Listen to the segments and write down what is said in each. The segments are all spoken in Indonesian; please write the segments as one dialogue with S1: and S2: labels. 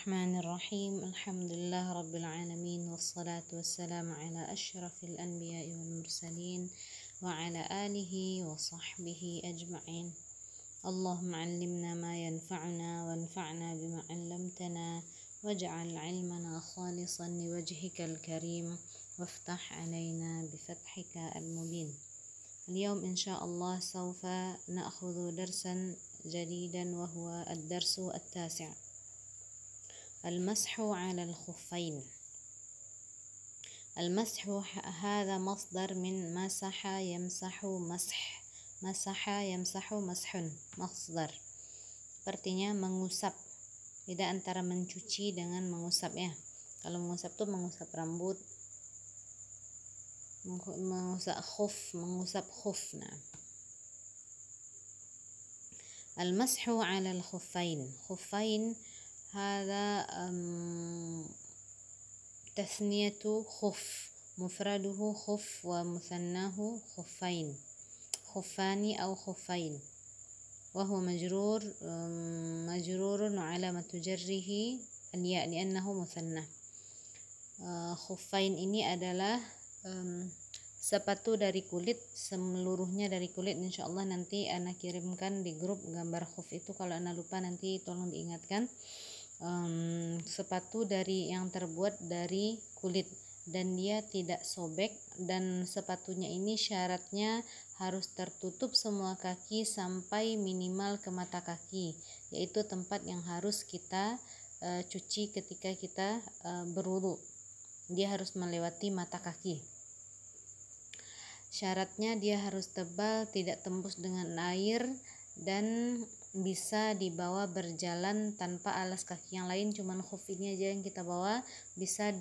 S1: Bismillahirrahmanirrahim. Alhamdulillah rabbil alamin wassalatu wassalamu ala asyrafil anbiya'i wal mursalin wa ala alihi wa sahbihi ajma'in. Allahumma 'allimna ma yanfa'una wanfa'na bima 'allamtana waj'al 'ilmana khalisan liwajhikal karim waftah 'alaina bifathika al-mubin. اليوم إن شاء الله سوف نأخذ درسا جديدا وهو الدرس التاسع، المسح على الخفين. المسح هذا مصدر من مسح يمسح مسح، مسح يمسح مسح، مصدر artinya mengusap. Beda antara mencuci dengan mengusap ya. Kalau mengusap tuh mengusap rambut, mengusap khuf. Nah, al-mashu 'ala al-khuffain. Khuffain هذا تثنية خف، مفرده خف ومثناه خفين، خفان أو خفين، وهو مجرور وعلامة جره الياء لأنه مثنى. Khuffain ini adalah sepatu dari kulit, seluruhnya dari kulit. Insyaallah nanti ana kirimkan di grup gambar khuf itu, kalau ana lupa nanti tolong diingatkan. Sepatu dari yang terbuat dari kulit dan dia tidak sobek, dan sepatunya ini syaratnya harus tertutup semua kaki sampai minimal ke mata kaki, yaitu tempat yang harus kita cuci ketika kita berwudu. Dia harus melewati mata kaki. Syaratnya dia harus tebal, tidak tembus dengan air, dan bisa dibawa berjalan tanpa alas kaki yang lain. Cuman khuf ini aja yang kita bawa. Bisa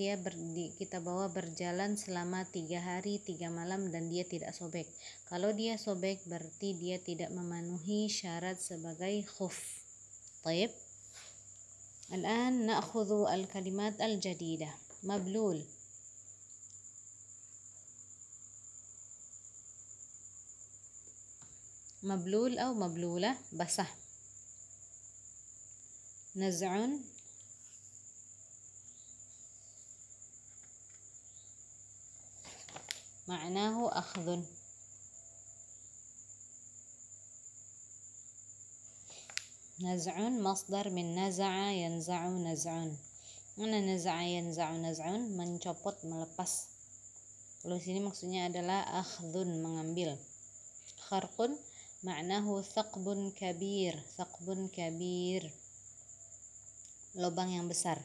S1: kita bawa berjalan selama 3 hari 3 malam dan dia tidak sobek. Kalau dia sobek berarti dia tidak memenuhi syarat sebagai khuf. Taib. Al-an na'khudhu al-kalimat al-jadidah. Mablul. Mablul atau mablulah, basah. Naz'un, ma'nahu akhdhun. Naz'un masdar min naza'a yanza'u naz'un. Mana naza'a yanza'u naz'un? Mencopot, melepas. Kalau sini maksudnya adalah akhdhun, mengambil. Kharqun ma'nahu thaqbun kabir, thaqbun kabir, lubang yang besar.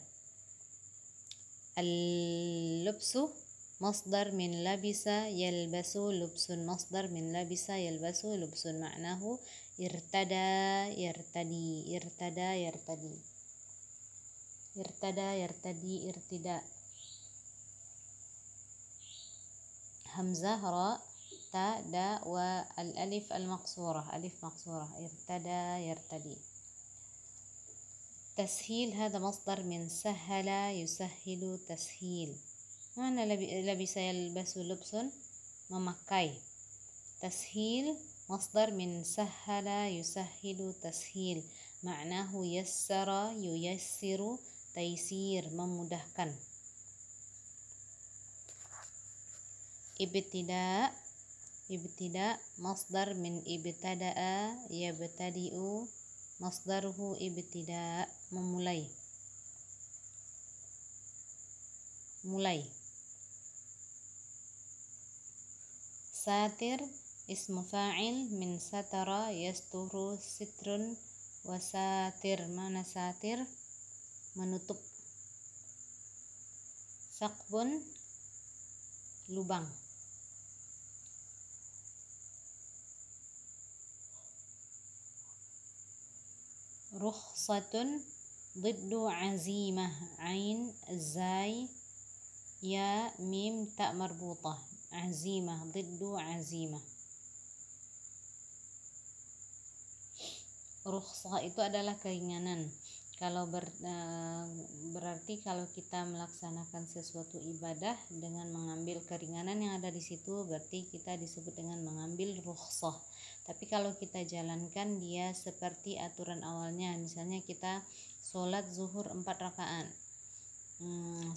S1: Al-lubsu masdar min labisa yalbasu lubsun, masdar min labisa yalbasu lubsun, ma'nahu irtada yartadi, irtada yartadi, irtada yartadi, irtida. Hamzah, ra, ta, da, wa al-alif al-maqsurah, alif maqsurah, irtada yartadi. Tashil هذا مصدر من سهل يسهل تسهيل. Mana labisa yalbasu lubsun? Memakai. Tashil مصدر من سهل يسهل تسهيل, ma'nahu yassara yuyassiru taysir, memudahkan. Ibtida, ibtida masdar min ibtada'a yabtadi'u, masdaruhu ibtida, memulai, mulai. Satir ismu fa'il min satara yasturu sitrun wa satir. Mana satir? Menutup. Saqbun, lubang. Rukhsatun ضد عزيمة، عين الزاي يا ميم تاء مربوطة، عزيمة ضد عزيمة. Rukhsah itu adalah keringanan. Kalau berarti kalau kita melaksanakan sesuatu ibadah dengan mengambil keringanan yang ada di situ, berarti kita disebut dengan mengambil rukhsah. Tapi kalau kita jalankan dia seperti aturan awalnya, misalnya kita Sholat zuhur 4 rakaat,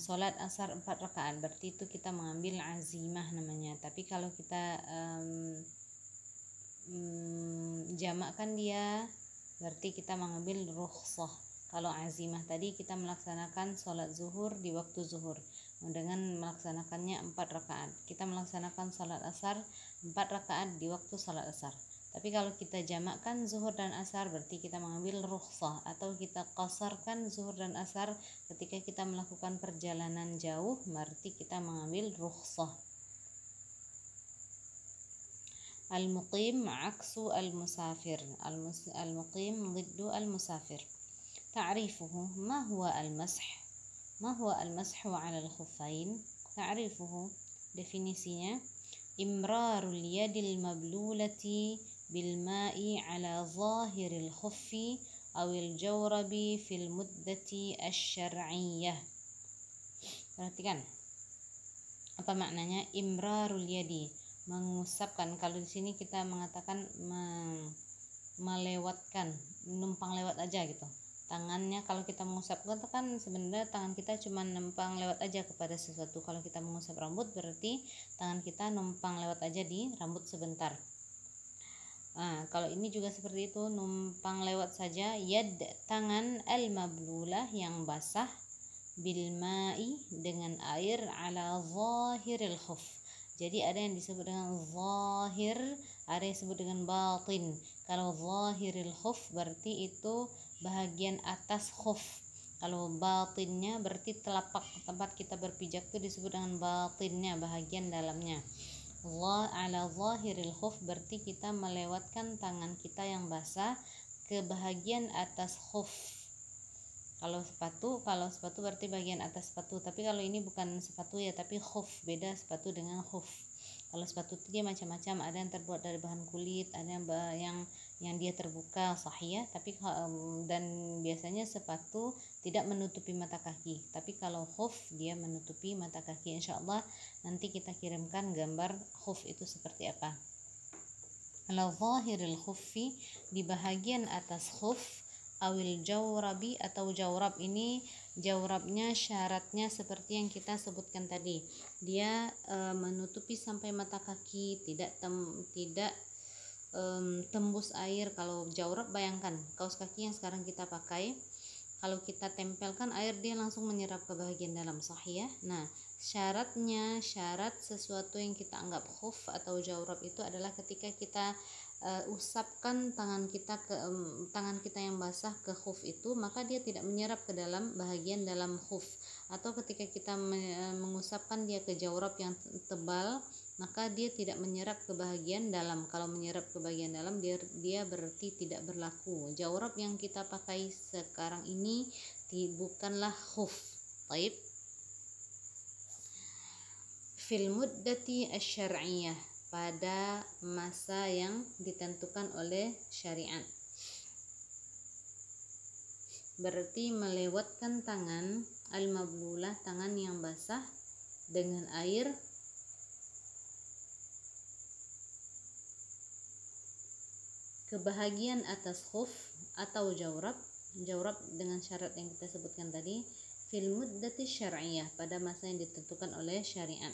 S1: sholat asar 4 rakaat, berarti itu kita mengambil azimah namanya. Tapi kalau kita jamakkan dia, berarti kita mengambil rukhsah. Kalau azimah tadi kita melaksanakan sholat zuhur di waktu zuhur dengan melaksanakannya 4 rakaat. Kita melaksanakan sholat asar 4 rakaat di waktu sholat asar. Tapi kalau kita jamakkan zuhur dan asar, berarti kita mengambil rukhsah, atau kita qasarkan zuhur dan asar ketika kita melakukan perjalanan jauh, berarti kita mengambil rukhsah. Al-muqim aksu al-musafir. Al-muqim liddu al-musafir. Ta'rifuhu ma huwa al-mash? Ma huwa al-mashu 'ala al-khuffain? Ta'rifuhu, definisinya, imrarul yadil mablulati bil ma'i 'ala zahiril khuffi awil jawrabi fil muddati asy-syar'iyyah. Perhatikan apa maknanya imrarul yadi, mengusapkan. Kalau di sini kita mengatakan melewatkan, numpang lewat aja gitu. Tangannya kalau kita mengusapkan itu kan sebenarnya tangan kita cuma numpang lewat aja kepada sesuatu. Kalau kita mengusap rambut berarti tangan kita numpang lewat aja di rambut sebentar. Nah, kalau ini juga seperti itu, numpang lewat saja. Yad, tangan, al-mablulah, yang basah, bil ma'i, dengan air, ala zahiril khuf. Jadi ada yang disebut dengan zahir, ada yang disebut dengan batin. Kalau zahiril khuf berarti itu bahagian atas khuf. Kalau batinnya berarti telapak tempat kita berpijak itu disebut dengan batinnya, bahagian dalamnya. Ala zahiril khuf berarti kita melewatkan tangan kita yang basah ke bahagian atas khuf. Kalau sepatu berarti bagian atas sepatu. Tapi kalau ini bukan sepatu ya, tapi khuf, beda sepatu dengan khuf. Kalau sepatu itu dia macam-macam, ada yang terbuat dari bahan kulit, ada yang dia terbuka sahih, tapi dan biasanya sepatu tidak menutupi mata kaki. Tapi kalau khuf dia menutupi mata kaki. Insyaallah nanti kita kirimkan gambar khuf itu seperti apa. Ala zahiril khuffi, di bahagian atas khuf, awil jawrabi, atau jawrab. Ini jawrabnya syaratnya seperti yang kita sebutkan tadi, dia menutupi sampai mata kaki, tidak tembus air. Kalau jawrab, bayangkan kaos kaki yang sekarang kita pakai, kalau kita tempelkan air dia langsung menyerap ke bagian dalam, sahih ya. Nah, syarat sesuatu yang kita anggap khuf atau jawrab itu adalah ketika kita usapkan tangan kita yang basah ke khuf itu, maka dia tidak menyerap ke dalam bahagian dalam khuf. Atau ketika kita mengusapkan dia ke jawrab yang tebal, maka dia tidak menyerap ke bahagian dalam. Kalau menyerap ke bahagian dalam, dia berarti tidak berlaku. Jawrab yang kita pakai sekarang ini bukanlah khuf. Baik. Fil muddati asy-syar'iyyah, pada masa yang ditentukan oleh syariat. Berarti melewatkan tangan al-mablulah, tangan yang basah, dengan air ke bahagian atas khuf atau jawrab dengan syarat yang kita sebutkan tadi, fil muddati syar'iyyah, pada masa yang ditentukan oleh syariat.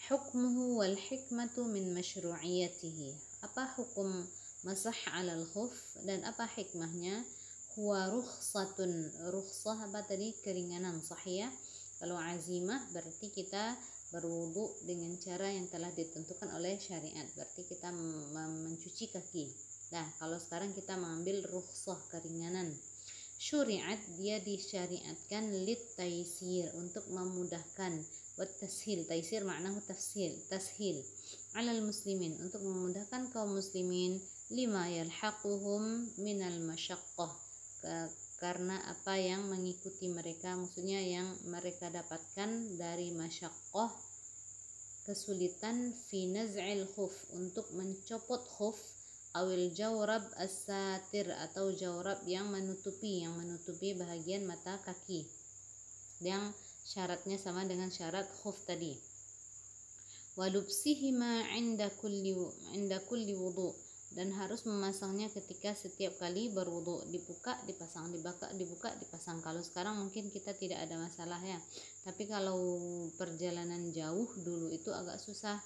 S1: Hukmuhu wal hikmatu min masyru'iyatihi, apa hukum masah 'alal khuf dan apa hikmahnya? Huwa rukhsatun, rukhsah apa tadi? Keringanan, sahih ya. Kalau azimah berarti kita berwudu dengan cara yang telah ditentukan oleh syariat, berarti kita mencuci kaki. Nah, kalau sekarang kita mengambil rukhsah, keringanan. Syuri'at, dia disyariatkan lit taisir, untuk memudahkan. Wat tashil, taisir maknahu tashil alal muslimin, untuk memudahkan kaum muslimin, lima yalhaquhum minal masyaqqah, karena apa yang mengikuti mereka, maksudnya yang mereka dapatkan dari masyaqqah, kesulitan, fi naz'il khuf, untuk mencopot khuf, awil jawrab as-satir, atau jawrab yang menutupi bahagian mata kaki, yang syaratnya sama dengan syarat khuf tadi. Walubsihima inda kulli wudu, dan harus memasangnya ketika setiap kali berwudu, dibuka dipasang, dibuka dipasang. Kalau sekarang mungkin kita tidak ada masalah ya, tapi kalau perjalanan jauh dulu itu agak susah.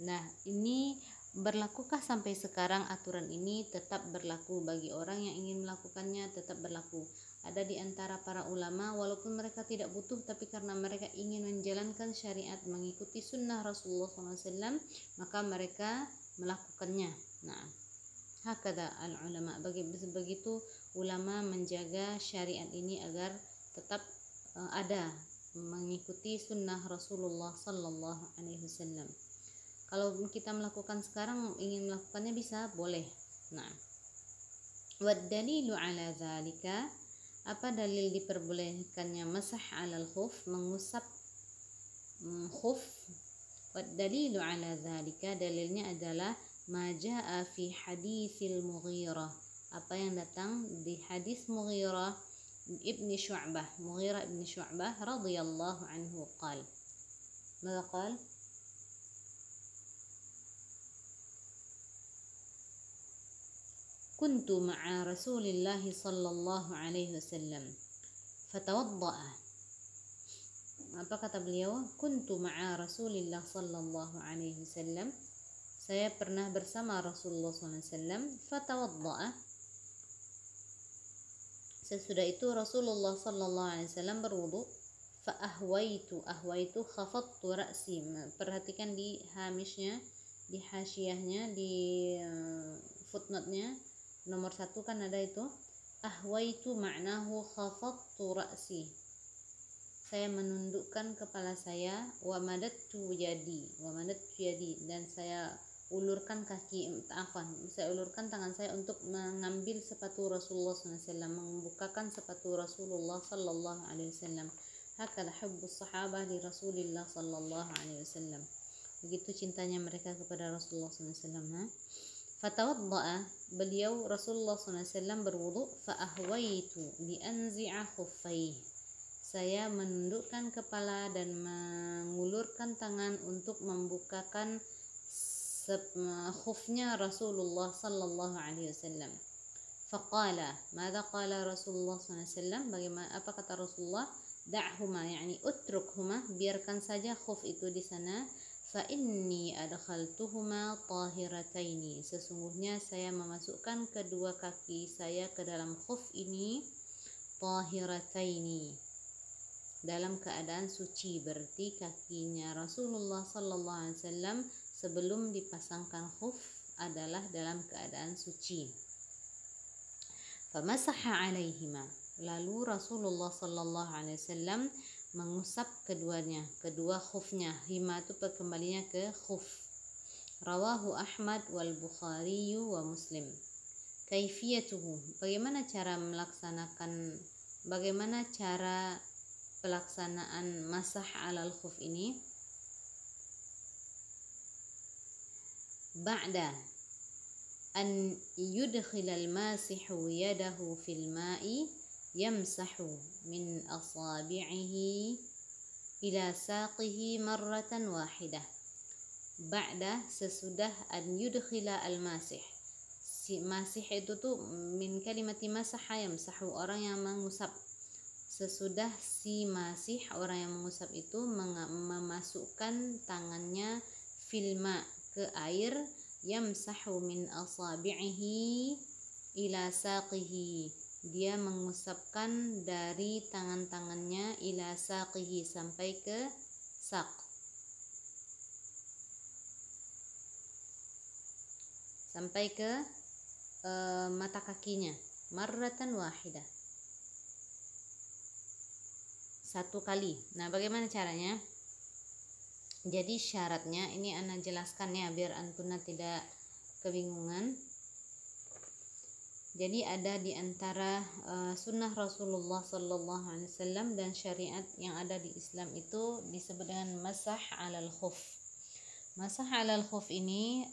S1: Nah ini berlakukah sampai sekarang? Aturan ini tetap berlaku bagi orang yang ingin melakukannya, tetap berlaku. Ada di antara para ulama, walaupun mereka tidak butuh, tapi karena mereka ingin menjalankan syariat, mengikuti sunnah Rasulullah SAW, maka mereka melakukannya. Nah, hakada al-ulama, begitu ulama menjaga syariat ini agar tetap ada, mengikuti sunnah Rasulullah sallallahu alaihi wasallam. Kalau kita melakukan sekarang, ingin melakukannya bisa, boleh. Nah, wad dalilu ala zalika, apa dalil diperbolehkannya masah alal khuf, mengusap khuf? Wad dalilu ala zalika, dalilnya adalah ma jaa fi haditsil Mughirah, apa yang datang di hadis Mughirah ibni Syu'bah, Mughirah ibni Syu'bah radhiyallahu anhu qala, maka qala kuntu ma'a Rasulillah sallallahu alaihi wasallam fatawadda'a. Apa kata beliau? Kuntu ma'a Rasulillah sallallahu alaihi wasallam, saya pernah bersama Rasulullah sallallahu alaihi wasallam, fatawadda'a. Sesudah itu Rasulullah sallallahu alaihi wasallam berwudu, fa ahwaitu khafadtu ra'si. Perhatikan di hamishnya, di hasyiahnya, di footnote-nya nomor 1 kan ada itu, ahwaitu ma'nahu khafadtu ra'si, saya menundukkan kepala saya, wa madattu yadi, dan saya ulurkan saya ulurkan tangan saya untuk mengambil sepatu Rasulullah SAW, membukakan sepatu Rasulullah sallallahu alaihi wasallam. Hakala hubbus sahabah li Rasulillah sallallahu alaihi wasallam, begitu cintanya mereka kepada Rasulullah SAW. Fatawadda'a, beliau Rasulullah SAW berwudu, fa ahwaitu li anzi'a khuffai, saya menundukkan kepala dan mengulurkan tangan untuk membukakan khufnya Rasulullah sallallahu alaihi wasallam. Faqala, madza qala Rasulullah sallallahu alaihi wasallam, bagaimana, apa kata Rasulullah? Da'huma, yani utrukhuma, biarkan saja khuf itu di sana. Fa inni adkhaltuhuma tahirataini, sesungguhnya saya memasukkan kedua kaki saya ke dalam khuf ini, tahirataini, dalam keadaan suci. Berarti kakinya Rasulullah sallallahu alaihi wasallam sebelum dipasangkan khuf adalah dalam keadaan suci. Famasaha alaihima, lalu Rasulullah sallallahu alaihi wasallam mengusap keduanya, kedua khufnya. Hima itu kembalinya ke khuf. Rawahu Ahmad wal Bukhari wa Muslim. Kaifiyatuhu, bagaimana cara pelaksanaan masah alal khuf ini? Ba'da an yudkhilal masihu yadahu fil ma'i yamsahu min asabi'ihi ila saqihi marratan wahidah. Ba'da, sesudah, an yudkhila al masih, si masih itu tuh min kalimati masaha yamsahu, orang yang mengusap. Sesudah si masih, orang yang mengusap itu memasukkan tangannya filma, ke air, yamsahu min asabi'ihi ila saqihi, dia mengusapkan dari tangan-tangannya, ila saqihi, sampai ke sak, sampai ke mata kakinya, marratan wahidah, satu kali. Nah, bagaimana caranya? Jadi syaratnya ini ana jelaskan ya, biar antuna tidak kebingungan. Jadi ada di antara sunnah Rasulullah sallallahu alaihi wasallam dan syariat yang ada di Islam itu disebut dengan masah alal khuf. Masah alal khuf ini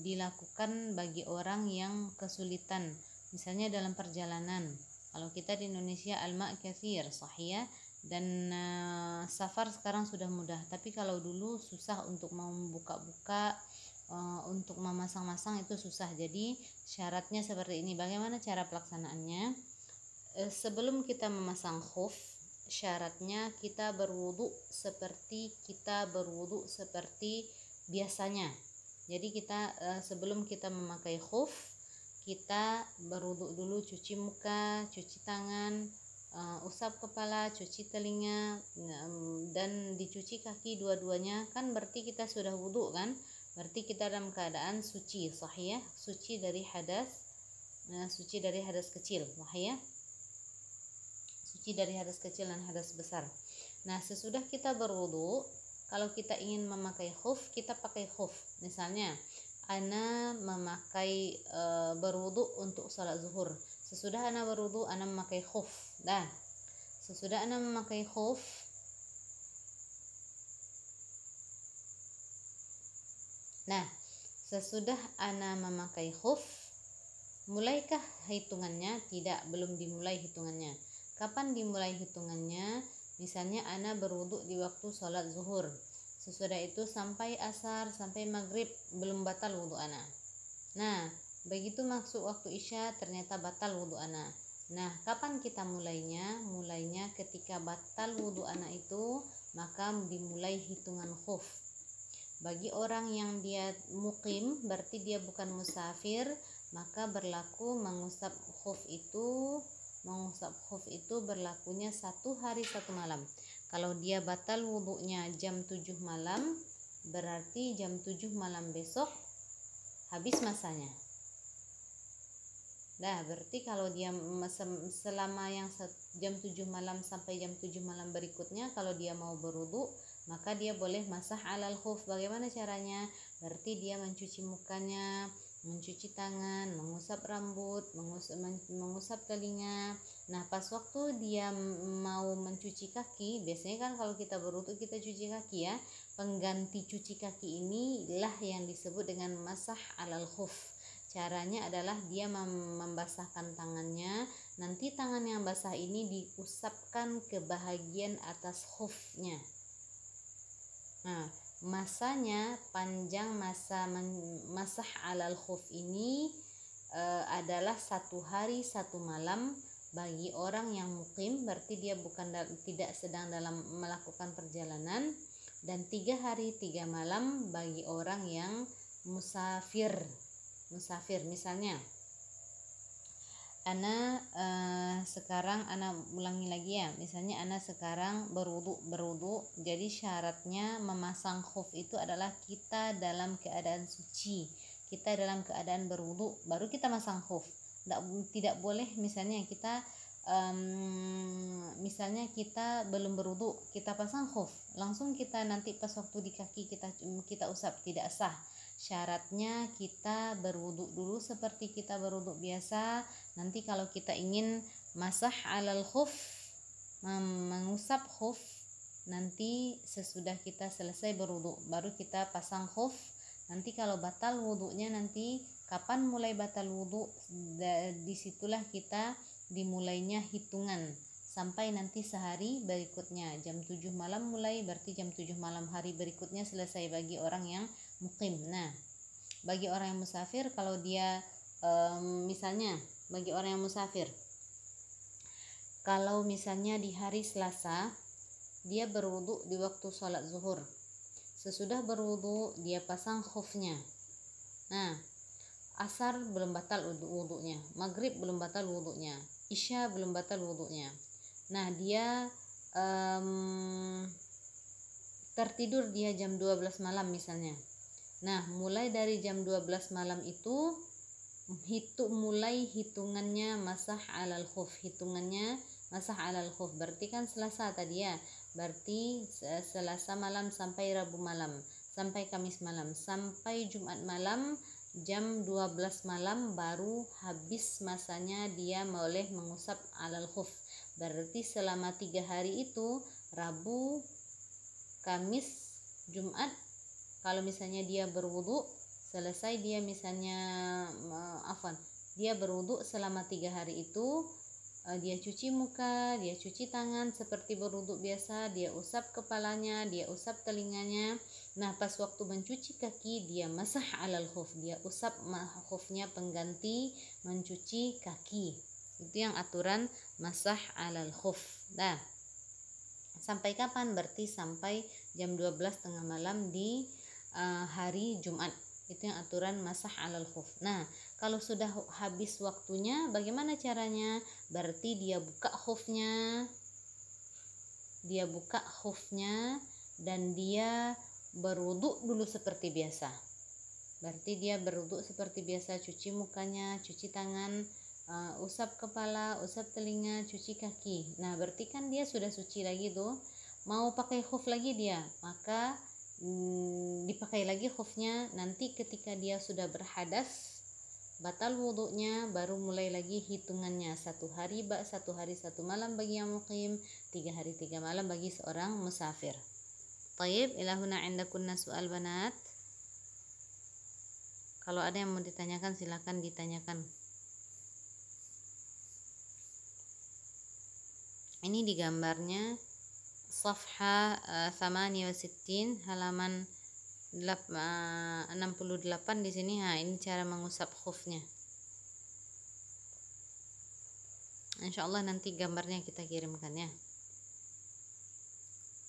S1: dilakukan bagi orang yang kesulitan, misalnya dalam perjalanan. Kalau kita di Indonesia al-ma' katsir, sahih, dan safar sekarang sudah mudah, tapi kalau dulu susah untuk mau buka-buka untuk memasang-masang itu susah. Jadi syaratnya seperti ini. Bagaimana cara pelaksanaannya? Sebelum kita memasang khuf, syaratnya kita berwudu seperti biasanya. Jadi kita sebelum kita memakai khuf, kita berwudu dulu, cuci muka, cuci tangan, usap kepala, cuci telinga, dan dicuci kaki dua-duanya. Kan berarti kita sudah wudu kan? Berarti kita dalam keadaan suci, sahih ya, suci dari hadas kecil, sahih ya. Suci dari hadas kecil dan hadas besar. Nah, sesudah kita berwudu, kalau kita ingin memakai khuf, kita pakai khuf. Misalnya, ana memakai berwudu untuk salat zuhur. Sesudah ana berwudu, ana memakai khuf. Dah. Sesudah ana memakai khuf, sesudah ana memakai khuf, mulaikah hitungannya? Tidak, belum dimulai hitungannya. Kapan dimulai hitungannya? Misalnya ana berwudu di waktu sholat zuhur, sesudah itu sampai asar, sampai maghrib, belum batal wudu ana. Nah, begitu masuk waktu isya, ternyata batal wudu ana. Nah, kapan kita mulainya? Mulainya ketika batal wudu ana itu, maka dimulai hitungan khuf. Bagi orang yang dia mukim, berarti dia bukan musafir, maka berlaku mengusap khuf itu berlakunya 1 hari 1 malam. Kalau dia batal wudunya jam 7 malam, berarti jam 7 malam besok habis masanya. Nah, berarti kalau dia selama yang jam 7 malam sampai jam 7 malam berikutnya, kalau dia mau berwudu, maka dia boleh masah alal khuf. Bagaimana caranya? Berarti dia mencuci mukanya, mencuci tangan, mengusap rambut, mengusap telinga. Nah, pas waktu dia mau mencuci kaki, biasanya kan kalau kita berwudu kita cuci kaki ya. Pengganti cuci kaki inilah yang disebut dengan masah alal khuf. Caranya adalah dia membasahkan tangannya. Nanti tangan yang basah ini diusapkan ke bahagian atas khufnya. Nah, masanya, panjang masa masah alal khuf ini adalah 1 hari 1 malam bagi orang yang mukim, berarti dia tidak sedang dalam melakukan perjalanan, dan 3 hari 3 malam bagi orang yang musafir. Misalnya ana sekarang ana ulangi lagi ya, misalnya ana sekarang berwudu, jadi syaratnya memasang khuf itu adalah kita dalam keadaan suci, kita dalam keadaan berwudu baru kita masang khuf. Tidak boleh misalnya kita belum berwudu kita pasang khuf, langsung kita nanti pas waktu di kaki kita usap, tidak sah. Syaratnya kita berwudu dulu seperti kita berwudu biasa. Nanti kalau kita ingin masah alal khuf, mengusap khuf, nanti sesudah kita selesai berwudu baru kita pasang khuf. Nanti kalau batal wudunya, nanti kapan mulai batal wudu, disitulah kita dimulainya hitungan sampai nanti sehari berikutnya. Jam 7 malam mulai, berarti jam 7 malam hari berikutnya selesai bagi orang yang mukim. Nah, bagi orang yang musafir, kalau dia misalnya bagi orang yang musafir, kalau misalnya di hari Selasa dia berwudu di waktu sholat zuhur, sesudah berwudu dia pasang khufnya. Nah, asar belum batal wudunya, maghrib belum batal wudunya, isya belum batal wudunya. Nah, dia tertidur dia jam 12 malam misalnya. Nah, mulai dari jam 12 malam itu mulai hitungannya masah alal khuf. Berarti kan Selasa tadi ya. Berarti Selasa malam sampai Rabu malam, sampai Kamis malam, sampai Jumat malam jam 12 malam baru habis masanya dia boleh mengusap alal khuf. Berarti selama 3 hari itu, Rabu, Kamis, Jumat, kalau misalnya dia berwudu selesai, dia misalnya dia berwudu selama 3 hari itu, dia cuci muka, dia cuci tangan seperti berwudu biasa, dia usap kepalanya, dia usap telinganya. Nah, pas waktu mencuci kaki dia masah alal khuf, dia usap khufnya pengganti mencuci kaki. Itu yang aturan masah alal khuf. Nah, sampai kapan? Berarti sampai jam 12 tengah malam di hari Jumat. Itu yang aturan masah alal khuf. Nah, kalau sudah habis waktunya bagaimana caranya? Berarti dia buka khufnya dan dia berwudu dulu seperti biasa. Berarti dia berwudu seperti biasa, cuci mukanya, cuci tangan, usap kepala, usap telinga, cuci kaki. Nah, berarti kan dia sudah suci lagi tuh. Mau pakai khuf lagi dia, maka dipakai lagi khufnya. Nanti ketika dia sudah berhadas, batal wudunya, baru mulai lagi hitungannya. 1 hari 1 hari 1 malam bagi yang muqim, 3 hari 3 malam bagi seorang musafir. Taib, ilahuna indakunna soal banat. Kalau ada yang mau ditanyakan silakan ditanyakan. Ini di gambarnya Safha 68 halaman 68 di sini. Ini cara mengusap khufnya. Insyaallah nanti gambarnya kita kirimkan ya.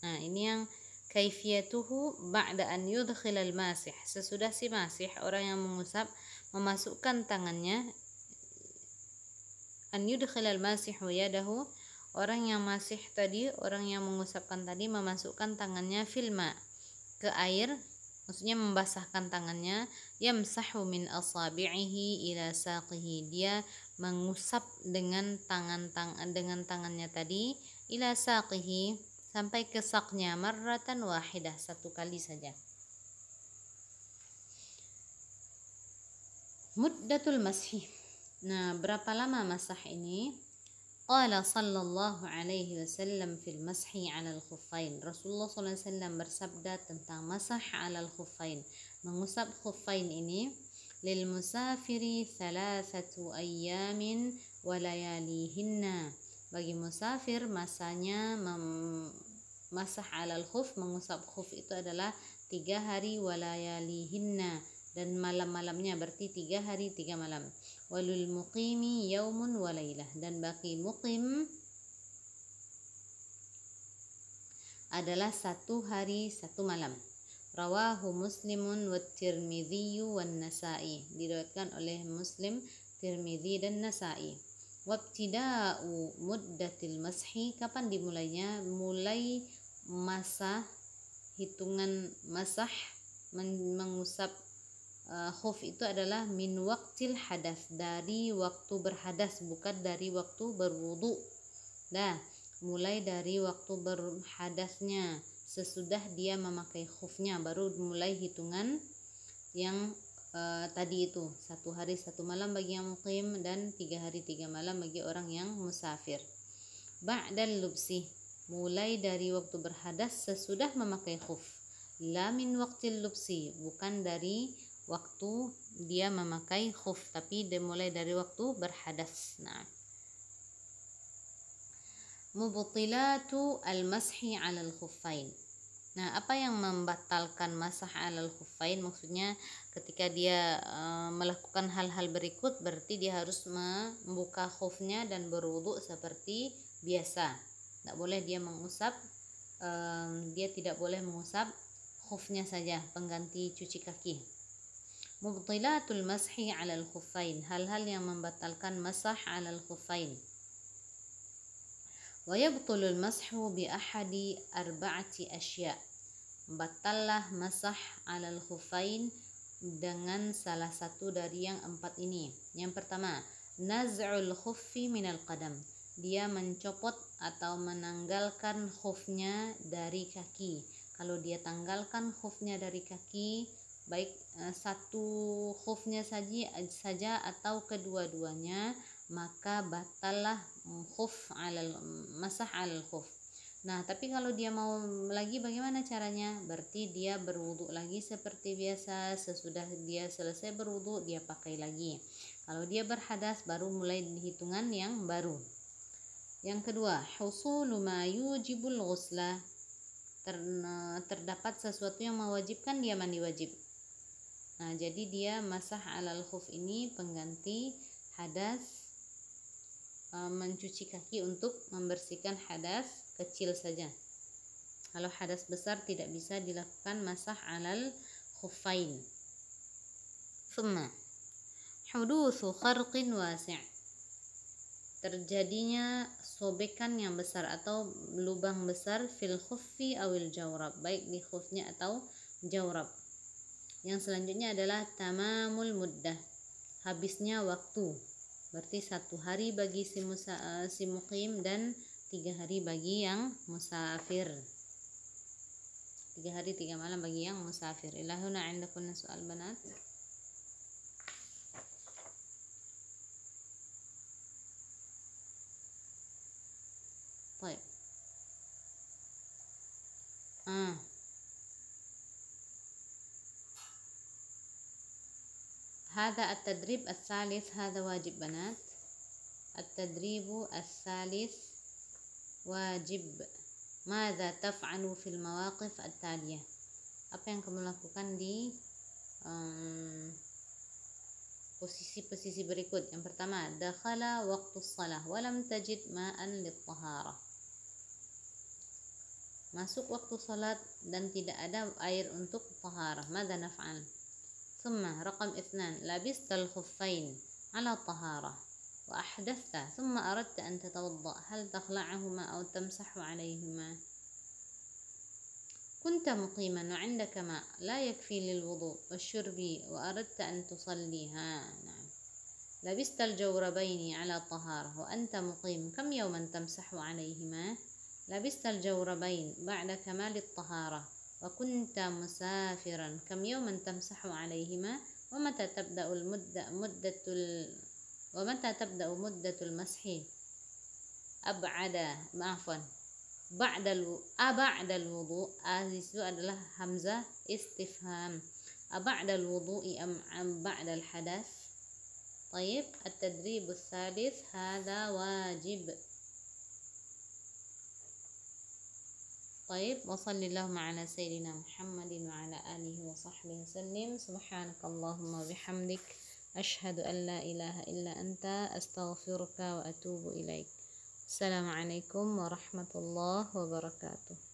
S1: Nah, ini yang kaifiyatuhu ba'da an yudkhilal masih. Sesudah si masih, orang yang mengusap memasukkan tangannya, an yudkhilal masih yadahu, orang yang masih tadi, orang yang mengusapkan tadi memasukkan tangannya filma, ke air, maksudnya membasahkan tangannya, yamsahu min asabi'ihi ila saqihi, dia mengusap dengan tangannya tadi, ila saqihi, sampai ke saknya, marratan wahidah, 1 kali saja. Muddatul mashi. Nah, berapa lama masah ini? Qala sallallahu alaihi wasallam fil mashi 'alal khuffain. Rasulullah sallallahu alaihi wasallam bersabda tentang masah 'alal khuffain, mengusap khuffain ini, lil musafiri 3 ayyamin wa layalihinna. Bagi musafir masanya masah 'alal khuf, mengusap khuf itu adalah 3 hari wa layalihinna, dan malam-malamnya, berarti 3 hari 3 malam. Walul muqimi yaumun wa lailah, dan bagi muqim adalah 1 hari 1 malam. Rawahu Muslimun wa Tirmidzi wa Nasa'i, diriwayatkan oleh Muslim, Tirmidzi dan Nasa'i. Wabtida'u muddatil mashi, kapan dimulainya? Mulai masa hitungan masah mengusap khuf itu adalah min waqtil hadas, dari waktu berhadas, bukan dari waktu berwudu. Nah, mulai dari waktu berhadasnya, sesudah dia memakai khufnya, baru mulai hitungan yang tadi itu, 1 hari 1 malam bagi yang muqim dan 3 hari 3 malam bagi orang yang musafir. Ba'dal lubsi, mulai dari waktu berhadas sesudah memakai khuf. La min waqtil lubsi, bukan dari waktu dia memakai khuf, tapi dimulai dari waktu berhadas. Nah, mubtilatu al-mashi 'alal khuffain. Nah, apa yang membatalkan masah 'alal khuffain? Maksudnya ketika dia melakukan hal-hal berikut, berarti dia harus membuka khufnya dan berwudu seperti biasa. Tidak boleh dia mengusap, dia tidak boleh mengusap khufnya saja, pengganti cuci kaki. Mubtilatul mashi 'alal khuffain, hal-hal yang membatalkan masah 'alal khuffain. Wa yabtulul mashu bi ahadi 4 asya. Batallah masah 'alal khuffain dengan salah satu dari yang 4 ini. Yang pertama, naz'ul khuffi minal qadam, dia mencopot atau menanggalkan khufnya dari kaki. Kalau dia tanggalkan khufnya dari kaki, baik 1 khufnya saja atau kedua-duanya, maka batallah masah 'alal khuf. Nah, tapi kalau dia mau lagi bagaimana caranya? Berarti dia berwudu lagi seperti biasa. Sesudah dia selesai berwudu, dia pakai lagi. Kalau dia berhadas, baru mulai hitungan yang baru. Yang kedua, husulu ma yujibul ghusla, terdapat sesuatu yang mewajibkan dia mandi wajib. Nah, jadi dia masah alal khuf ini pengganti hadas, mencuci kaki untuk membersihkan hadas kecil saja. Kalau hadas besar tidak bisa dilakukan masah alal khuffain. Thumma hudutsu kharqin wasi', terjadinya sobekan yang besar atau lubang besar fil khuffi awil jawrab, baik di khufnya atau jawrab. Yang selanjutnya adalah tamamul muddah, habisnya waktu, berarti 1 hari bagi si muqim dan 3 hari bagi yang musafir. 3 hari 3 malam bagi yang musafir. Ilahuna indakunna soal banat. Baik. هذا التدريب الثالث هذا واجب بنات. التدريب الثالث واجب. ماذا تفعل في المواقف التالية؟ Apa yang kamu lakukan di posisi-posisi berikut. Yang pertama, dakhala waqtus shalah wa lam tajid ma'an lit-taharah. Masuk waktu salat dan tidak ada air untuk taharah. Madza naf'al? Thumma raqam 2, labistal khuffain ala taharah wa ahdathta thumma aradta an tatawadda, hal takhla'uhuma aw tamsahu 'alayhima? كنت مقيما وعندك ماء لا يكفي للوضوء والشرب وأردت أن تصليها. نعم. لبست الجوربين على طهارة وأنت مقيم، كم يوما تمسح عليهما؟ لبست الجوربين بعد كمال الطهارة وكنت مسافرا، كم يوما تمسح عليهما؟ ومتى تبدأ مدة المسح؟ ba'dal wudu. Itu adalah hamzah istifham. Ba'dal wudu'i am ba'dal hadas? Taib, at-tadrib ats-tsalits hadza wajib. Taib, wa sallallahu ala sayyidina Muhammadin wa ala alihi wa sahbihi wasallim. Subhanakallahumma bihamdik asyhadu an la ilaha illa anta astaghfiruka wa atubu ilaik. Assalamualaikum warahmatullahi wabarakatuh.